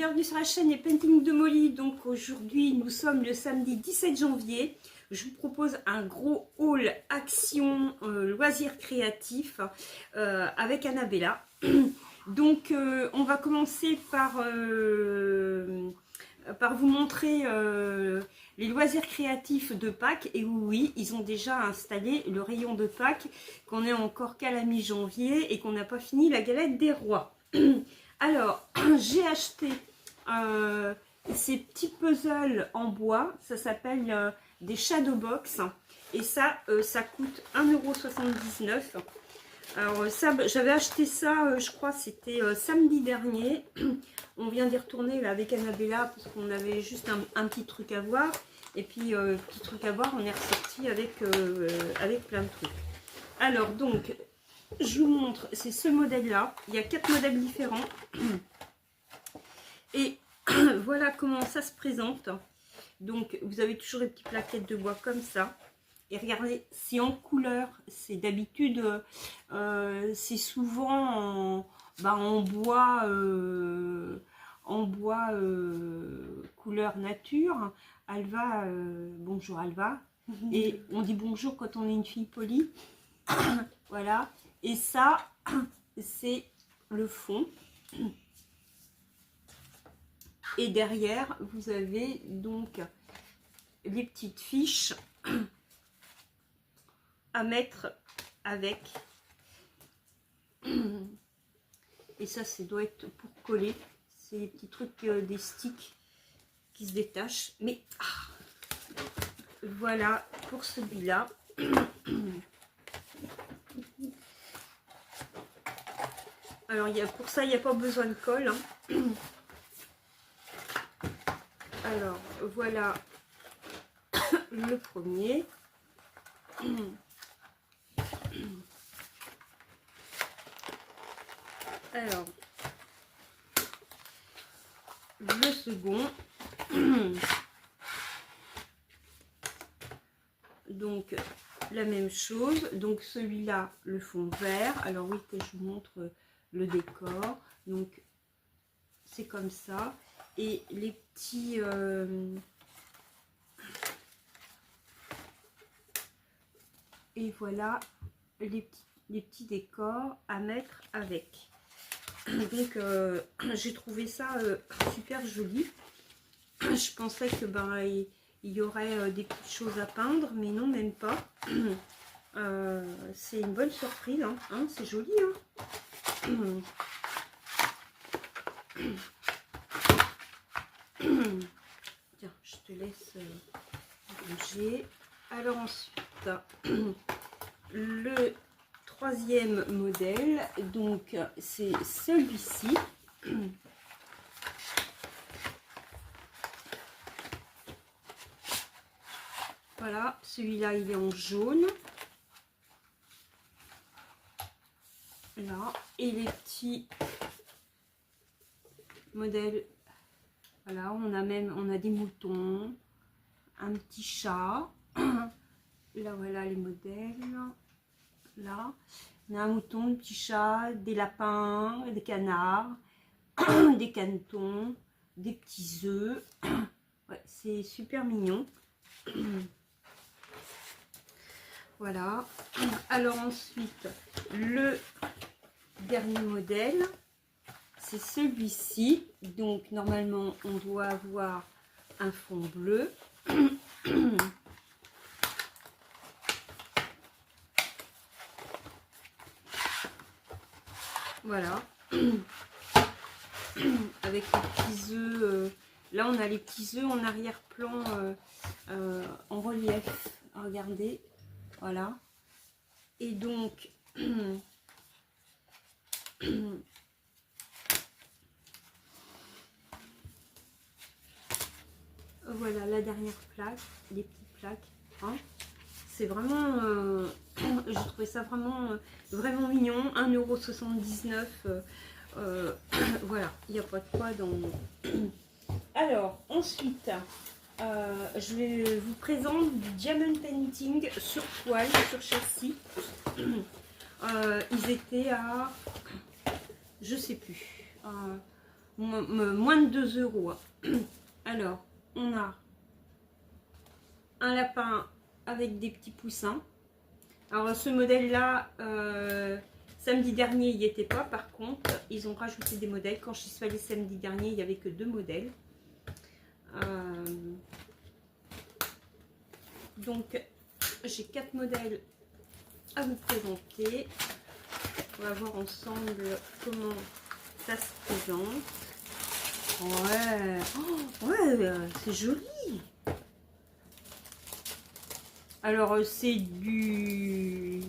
bienvenue sur la chaîne Les Paintings de Molly. Donc aujourd'hui nous sommes le samedi 17 janvier. Je vous propose un gros haul action loisirs créatifs avec Annabella. Donc on va commencer par vous montrer les loisirs créatifs de Pâques. Et oui, ils ont déjà installé le rayon de Pâques, qu'on est encore qu'à la mi-janvier et qu'on n'a pas fini la galette des rois. Alors, j'ai acheté ces petits puzzles en bois, ça s'appelle des Shadow Box, et ça coûte 1,79 €. Alors ça, j'avais acheté ça, je crois c'était samedi dernier. On vient d'y retourner là, avec Annabella, parce qu'on avait juste un petit truc à voir. Et puis, petit truc à voir, on est ressorti avec plein de trucs. Alors donc, je vous montre, c'est ce modèle-là. Il y a 4 modèles différents. Et voilà comment ça se présente. Donc, vous avez toujours les petites plaquettes de bois comme ça. Et regardez, c'est en couleur. C'est d'habitude, c'est souvent en bois, couleur nature. Alva, bonjour Alva. Et on dit bonjour quand on est une fille polie. Voilà. Et ça, c'est le fond. Et derrière, vous avez donc les petites fiches à mettre avec. Et ça doit être pour coller. C'est les petits trucs, des sticks qui se détachent. Mais voilà pour celui-là. Alors, pour ça, il n'y a pas besoin de colle. Hein. Alors, voilà le premier. Alors, le second. Donc, la même chose. Donc, celui-là, le fond vert. Alors, oui, que je vous montre le décor. Donc, c'est comme ça. Et les petits... et voilà les petits décors à mettre avec. Donc, j'ai trouvé ça super joli. Je pensais que il y aurait des petites choses à peindre, mais non, même pas. C'est une bonne surprise, hein, c'est joli. Hein. Tiens, je te laisse bouger. Alors ensuite, le troisième modèle, donc c'est celui-ci. Voilà, celui-là il est en jaune. Là, et les petits modèles. Voilà, on a des moutons, un petit chat. Là, voilà les modèles. Là, on a un mouton, un petit chat, des lapins, des canards, des canetons, des petits œufs. Ouais, c'est super mignon. Voilà. Alors ensuite, le dernier modèle, c'est celui-ci. Donc normalement, on doit avoir un fond bleu. Voilà. Avec les petits œufs. Là, on a les petits œufs en arrière-plan en relief. Regardez. Voilà. Et donc, voilà la dernière plaque, les petites plaques. Hein. C'est vraiment, je trouvais ça vraiment mignon. 1,79 €. Voilà, il n'y a pas de quoi dans... Alors, ensuite, je vais vous présenter du diamond painting sur toile, sur châssis. Ils étaient à, je sais plus, moins de 2 €. Alors, on a un lapin avec des petits poussins. Alors, ce modèle-là, samedi dernier, il n'y était pas. Par contre, ils ont rajouté des modèles. Quand je suis allée samedi dernier, il n'y avait que 2 modèles. Donc, j'ai 4 modèles à vous présenter. On va voir ensemble comment ça se présente. Ouais, oh, ouais, c'est joli. Alors, c'est du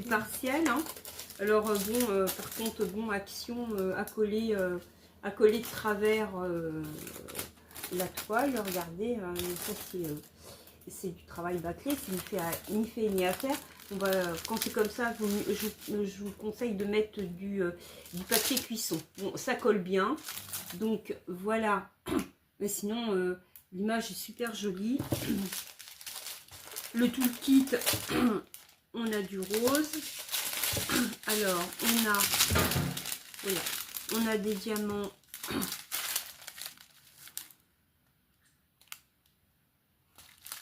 partiel. Hein. Alors, bon, par contre, bon, action à coller de travers la toile. Regardez, ça c'est du travail bâclé, c'est ni fait ni à faire. On va, quand c'est comme ça, je vous conseille de mettre du papier cuisson. Bon, ça colle bien. Donc voilà. Mais sinon, l'image est super jolie. Le toolkit, on a du rose. Alors, voilà, on a des diamants.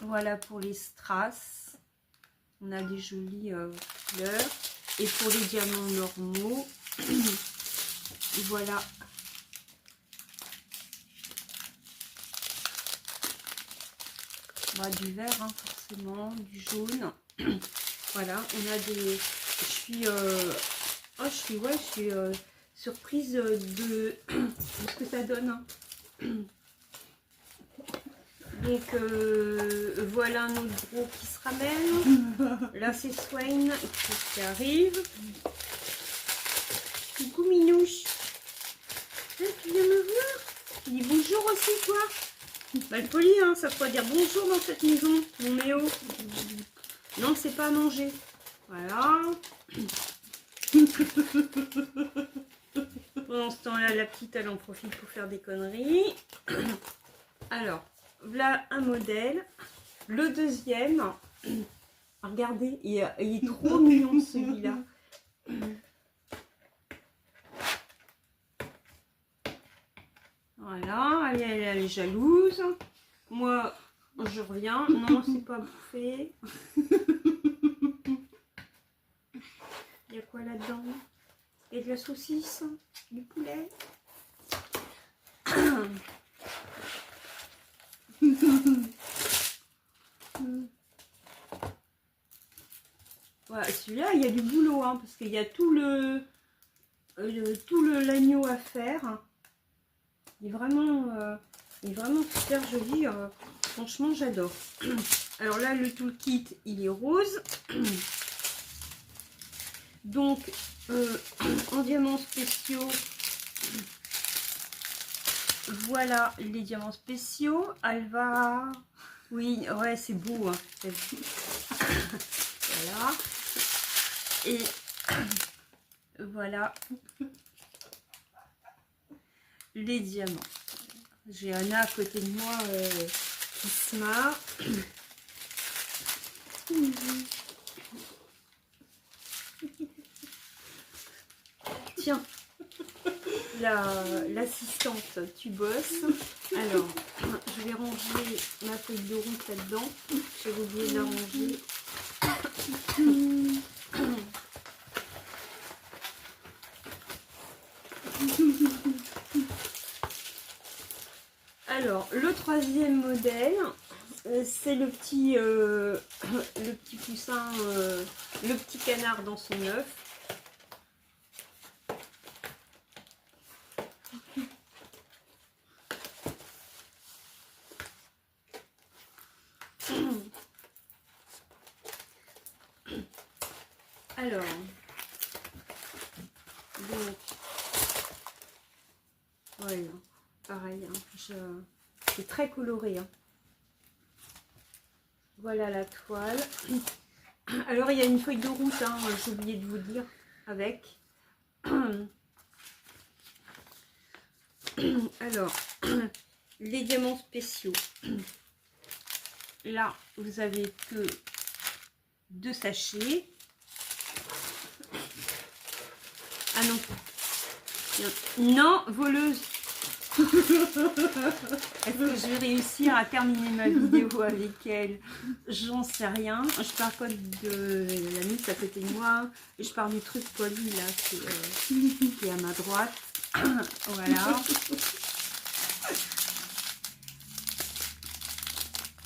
Voilà pour les strass. On a des jolies fleurs. Et pour les diamants normaux, voilà. Bah, du vert, hein, forcément, du jaune. Voilà, on a des... je suis surprise de ce que ça donne. Hein. Donc voilà un autre gros qui se ramène. Là c'est Swain qui arrive. Coucou Minouche. Ah, tu viens me voir? Tu dis bonjour aussi toi? Mal poli, hein, ça pourrait dire bonjour dans cette maison, mon Méo. Non, c'est pas à manger. Voilà. Pendant ce temps-là, la petite, elle en profite pour faire des conneries. Alors, voilà un modèle. Le deuxième, regardez, il est trop mignon celui-là. Voilà, elle est jalouse. Moi, je reviens. Non, c'est pas bouffé. Il y a quoi là-dedans? Il y a de la saucisse, du poulet. Voilà, celui-là, il y a du boulot, hein, parce qu'il y a tout l'agneau à faire. Il est vraiment super joli. Franchement, j'adore. Alors là, le toolkit, il est rose. Donc, en diamants spéciaux, voilà les diamants spéciaux. Alva, oui, ouais, c'est beau. Hein. Voilà. Et voilà les diamants. J'ai Anna à côté de moi qui se marre. Tiens, l'assistante, tu bosses. Alors, je vais ranger ma feuille de route là-dedans. J'avais oublié de la ranger. Alors, le troisième modèle, c'est le petit poussin, le petit canard dans son œuf. Alors, donc, voilà, pareil, hein, c'est très coloré. Hein. Voilà la toile. Alors, il y a une feuille de route, hein, j'ai oublié de vous dire, avec. Alors, les diamants spéciaux. Là, vous avez que 2 sachets. Ah non, Non, voleuse. Est-ce que je vais réussir à terminer ma vidéo avec elle? J'en sais rien. Je parle pas de la miss à côté de moi. Je parle du truc poli là qui est à ma droite. Voilà.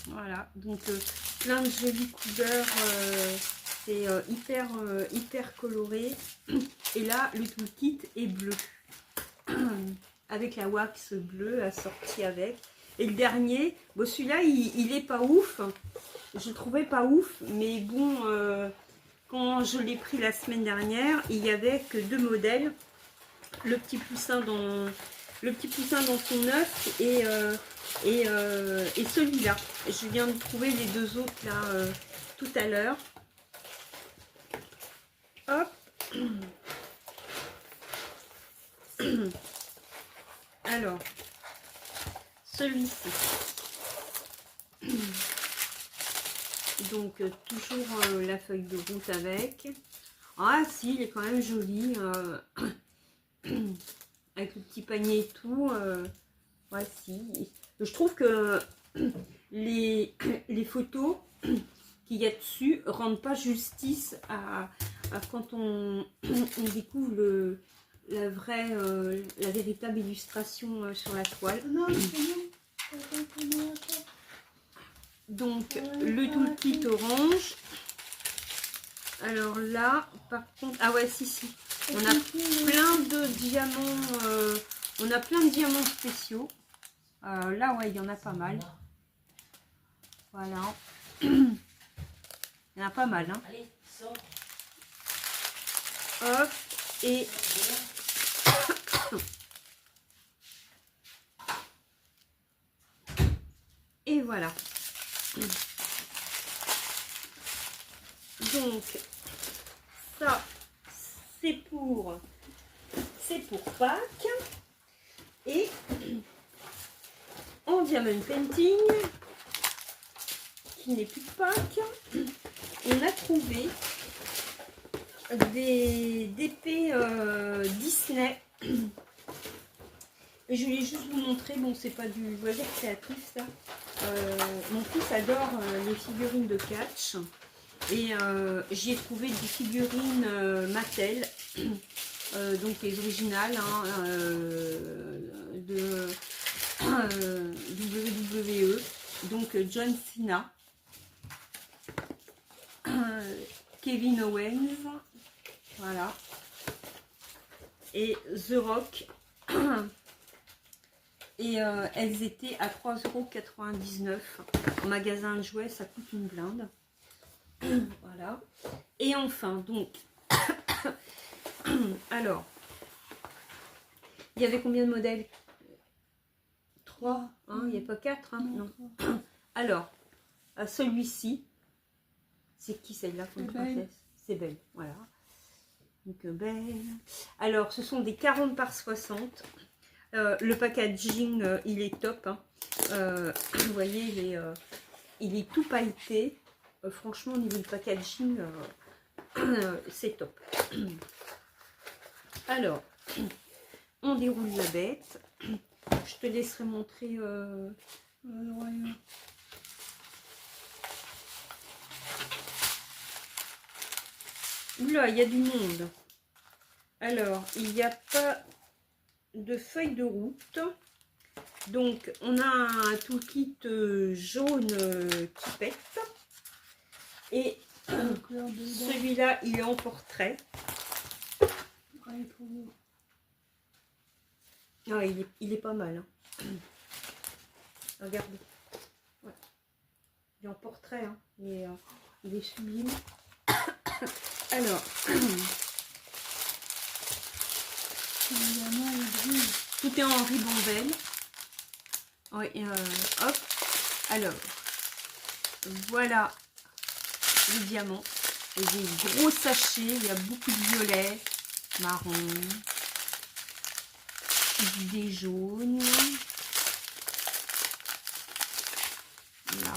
Voilà. Donc plein de jolies couleurs. C'est hyper coloré. Et là, le toolkit est bleu. Avec la wax bleue assortie avec. Et le dernier, bon celui-là, il est pas ouf. Je le trouvais pas ouf. Mais bon, quand je l'ai pris la semaine dernière, il y avait que 2 modèles. Le petit poussin dans son œuf et celui-là. Je viens de trouver les 2 autres là tout à l'heure. Hop. Alors, celui-ci. Donc, toujours la feuille de route avec. Ah, si, il est quand même joli. Avec le petit panier et tout. Ouais, si. Je trouve que les photos qu'il y a dessus rendent pas justice à quand on découvre la véritable illustration sur la toile. Donc le toolkit orange. Alors là, par contre, ah ouais, si, on a plein de diamants. On a plein de diamants spéciaux. Là, ouais, il y en a pas mal. Voilà. Il y en a pas mal, hein. Hop, et voilà. Donc, ça, c'est pour Pâques. Et en diamond painting, qui n'est plus de Pâques, on a trouvé des épées Disney. Et je voulais juste vous montrer, bon c'est pas du loisir créatif ça. Mon fils adore les figurines de catch. Et j'y ai trouvé des figurines Mattel. Donc les originales hein, de WWE. Donc John Cena. Kevin Owens. Voilà. Et The Rock. Et elles étaient à 3,99 € en magasin de jouets, ça coûte une blinde. Voilà. Et enfin, donc, alors, il y avait combien de modèles? 3, hein, il n'y a pas 4, hein, non. Alors, celui-ci, c'est qui celle-là pour une princesse? C'est Belle, voilà. Donc, Belle. Alors, ce sont des 40 par 60. Le packaging, il est top. Hein. Vous voyez, il est tout pailleté. Franchement, au niveau du packaging, c'est top. Alors, on déroule la bête. Je te laisserai montrer le royaume. Oula, il y a du monde. Alors, il n'y a pas de feuilles de route. Donc, on a un toolkit jaune qui pète. Et celui-là, il est en portrait. Ah, il est pas mal. Hein. Regardez. Ouais. Il est en portrait. Hein. Il est sublime. Alors, tout est en ribambelle. Oui, hop. Alors, voilà les diamants. Et des gros sachets. Il y a beaucoup de violet, marron, des jaunes. Là.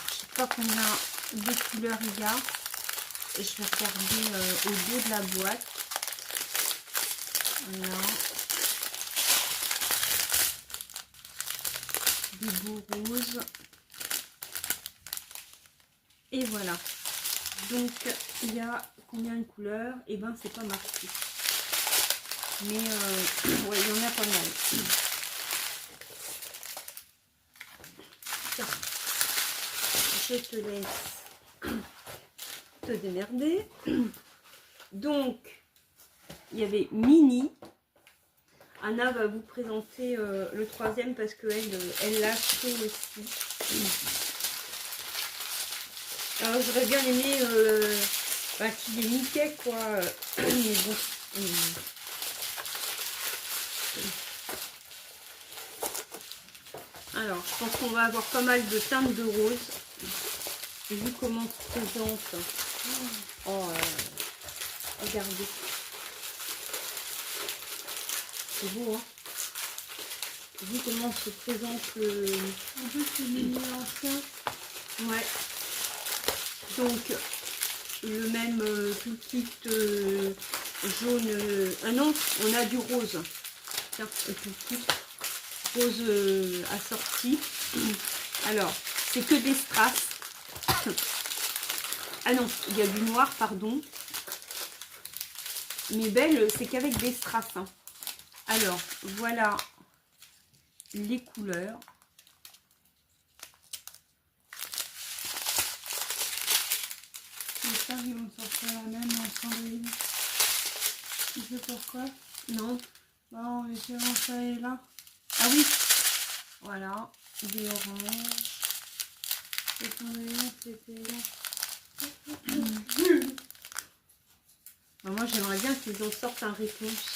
Je sais pas combien de couleurs il y a. je vais regarder au dos de la boîte. Voilà. Des beaux roses. Et voilà. Donc, il y a combien de couleurs? Et ben, c'est pas marqué. Mais, ouais, il y en a pas mal. Tiens, je te laisse te démerder. Donc, il y avait Mini. Anna va vous présenter le troisième parce qu'elle l'a acheté aussi. Alors j'aurais bien aimé qu'il est Mickey quoi. Mais bon. Alors je pense qu'on va avoir pas mal de teintes de rose. Vu comment se présente. Oh, regardez. C'est beau, hein. Vu comment se présente le... En plus, c'est mini ancien. Ouais. Donc, le même tout kit jaune. Ah non, on a du rose. Tiens, tout kit rose assorti. Alors, c'est que des strass. Ah non, il y a du noir, pardon. Mais belle, c'est qu'avec des strass. Hein. Alors, voilà les couleurs. J'espère qu'ils vont sortir la même en cendrier. Tu sais pourquoi? Non. Bah, on les fait renseigner là. Ah oui. Voilà, des oranges. Le cendrier, c'était là. Moi, j'aimerais bien qu'ils en sortent un réponse.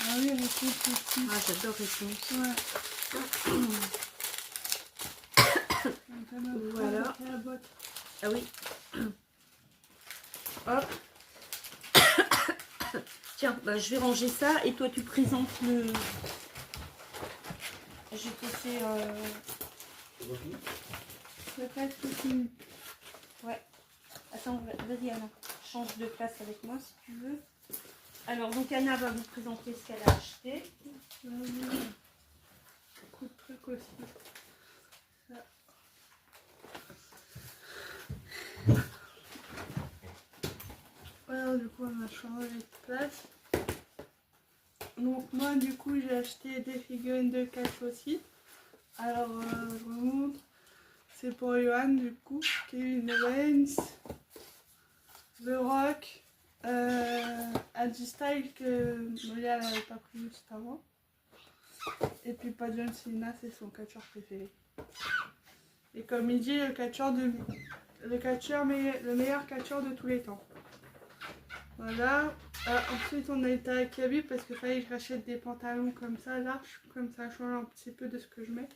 Ah oui, réponse aussi. Ah, j'adore réponse. Ouais. Voilà. La boîte. Ah oui. Hop. Tiens, bah, je vais ranger ça et toi tu présentes le... J'ai fait... C'est presque fini. Ouais. Attends, vas-y Anna. Change de place avec moi si tu veux. Alors, donc Anna va vous présenter ce qu'elle a acheté. Beaucoup de trucs aussi. Ça. Alors du coup on a changé de place. Donc moi du coup j'ai acheté des figurines de cache aussi. Alors je vous montre. C'est pour Johan du coup, Kevin Owens, The Rock, Style que Molia n'avait pas pris juste avant. Et puis pas John Cena, c'est son catcheur préféré. Et comme il dit, le meilleur catcheur de tous les temps. Voilà. Ensuite on a été à Kaby parce qu'il fallait que je rachète des pantalons comme ça, larges, comme ça change un petit peu de ce que je mets.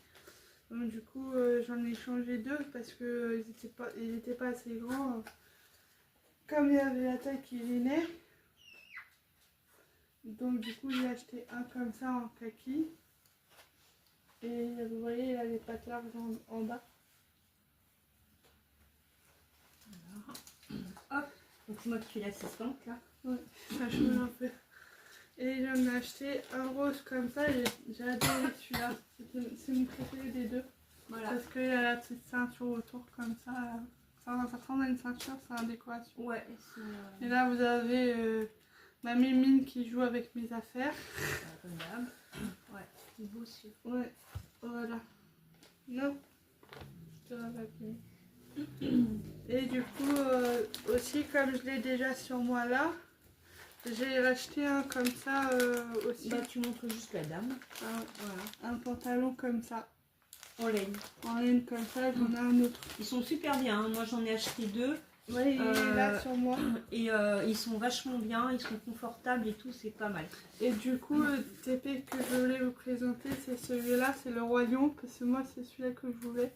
Donc du coup j'en ai changé deux parce que ils étaient pas assez grands. Comme il y avait la taille qui gênait. Donc du coup j'ai acheté un comme ça en kaki. Et vous voyez il a les pattes larges en bas. Hop. Donc c'est moi qui suis l'assistante là. Ouais, ça change un peu. Et j'en ai acheté un rose comme ça, j'ai adoré celui-là. C'est mon préféré des deux. Voilà. Parce qu'il a la petite ceinture autour comme ça. Ça ressemble à une ceinture, c'est en décoration. Ouais. Et là vous avez ma mimine qui joue avec mes affaires. Ouais, c'est beau celui. Ouais, voilà. Non, je te rappelle plus. Et du coup, aussi comme je l'ai déjà sur moi là, j'ai racheté un comme ça aussi. Bah, tu montres juste la dame. Un pantalon comme ça. En laine. En laine comme ça, j'en ai un autre. Ils sont super bien. Hein. Moi, j'en ai acheté deux. Oui, il est là sur moi. Et ils sont vachement bien. Ils sont confortables et tout. C'est pas mal. Et du coup, le TP que je voulais vous présenter, c'est celui-là. C'est le Roi Lion. Parce que moi, c'est celui-là que je voulais.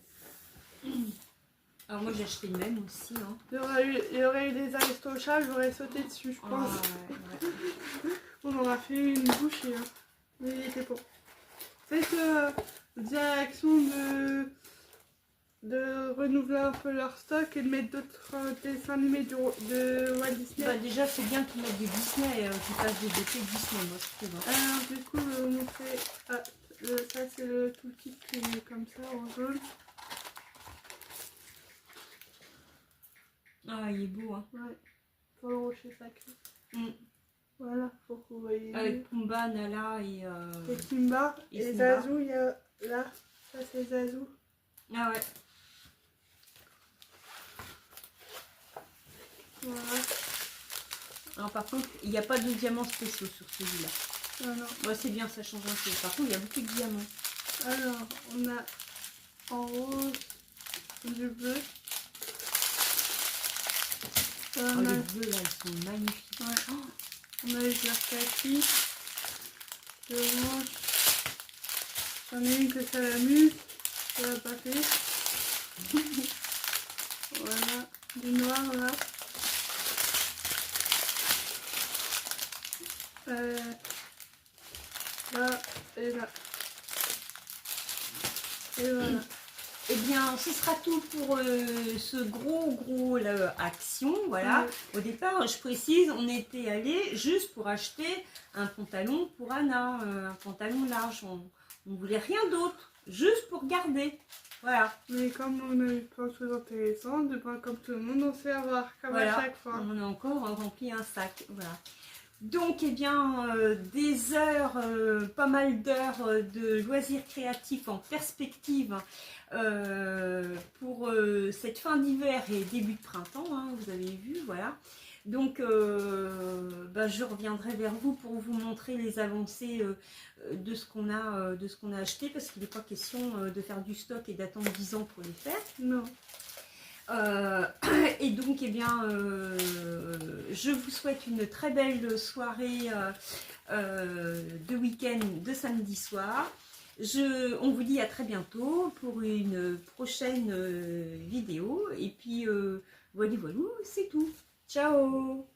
Alors moi j'ai acheté le même aussi. Hein. Il y aurait eu des aristochats, j'aurais sauté dessus, je pense. Ouais. On en a fait une bouchée. Hein. Mais il était bon. Faites direction de renouveler un peu leur stock et de mettre d'autres dessins animés de Walt Disney. Bah, déjà, c'est bien qu'ils mettent des Disney, qu'ils fassent des BT Disney, moi je trouve. Hein. Alors, du coup, je vais vous montrer. Ah, ça, c'est le toolkit qui est comme ça en jaune. Ah, il est beau, hein. Ouais, pour le rocher sacré. Mm. Voilà, pour que vous voyez. Avec Pumba, Nala et Simba. et Et Simba. Zazu, il y a là. Ça, c'est Zazu. Ah ouais. Voilà. Alors par contre, il n'y a pas de diamants spéciaux sur celui-là. Non, non. Ouais, c'est bien, ça change un peu. Par contre, il y a beaucoup de diamants. Alors, on a en rose du bleu. Oh, On a, les bleus là, ils sont magnifiques. ouais. Oh, On a les fleurs kaki. De orange. J'en ai une que ça l'amuse. Ça l'a pas fait. Voilà. Du noir là. Là et là. Et voilà. eh bien, ce sera tout pour ce gros action. Voilà. Ouais. Au départ, je précise, on était allé juste pour acheter un pantalon pour Anna, un pantalon large. On voulait rien d'autre, juste pour garder. Voilà. Mais comme on a eu plein de choses intéressantes, ben, comme tout le monde, on sait avoir, comme Voilà. à chaque fois. On a encore rempli un sac. Voilà. Donc, eh bien, des heures, pas mal d'heures de loisirs créatifs en perspective pour cette fin d'hiver et début de printemps, hein, vous avez vu, voilà. Donc, bah, je reviendrai vers vous pour vous montrer les avancées de ce qu'on a acheté, parce qu'il n'est pas question de faire du stock et d'attendre 10 ans pour les faire. Non. Et donc, eh bien, je vous souhaite une très belle soirée de week-end de samedi soir. On vous dit à très bientôt pour une prochaine vidéo. Et puis, voilà, c'est tout. Ciao!